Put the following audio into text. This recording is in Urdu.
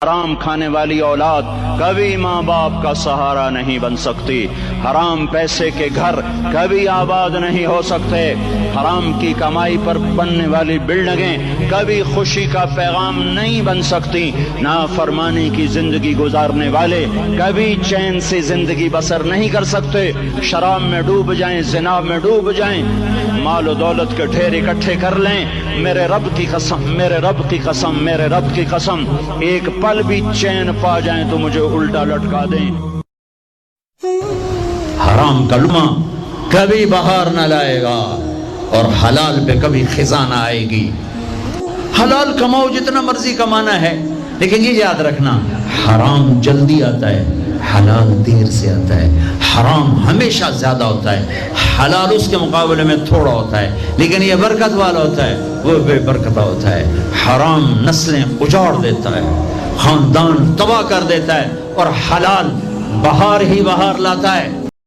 حرام کھانے والی اولاد کبھی ماں باپ کا سہارا نہیں بن سکتی. حرام پیسے کے گھر کبھی آباد نہیں ہو سکتے. حرام کی کمائی پر بننے والی بلڈنگیں کبھی خوشی کا پیغام نہیں بن سکتی. نافرمانی کی زندگی گزارنے والے کبھی چین سے زندگی بسر نہیں کر سکتے. شراب میں ڈوب جائیں، زنا میں ڈوب جائیں، مال و دولت کے ڈھیر اکٹھے کر لیں، میرے رب کی قسم، میرے رب کی قسم، میرے رب کی قسم، ایک پل بھی چین پا جائیں تو مجھے الٹا لٹکا دیں. حرام کا لقمہ کبھی بہار نہ لائے گا اور حلال پہ کبھی خزاں نہ آئے گی. حلال کماؤ جتنا مرضی کمانا ہے، لیکن یہ یاد رکھنا حرام جلدی آتا ہے، حلال دیر سے آتا ہے. حرام ہمیشہ زیادہ ہوتا ہے، حلال اس کے مقابلے میں تھوڑا ہوتا ہے، لیکن یہ برکت والا ہوتا ہے، وہ بے برکتہ ہوتا ہے. حرام نسلیں اجاڑ دیتا ہے، خاندان تباہ کر دیتا ہے، اور حلال بہار ہی بہار لاتا ہے.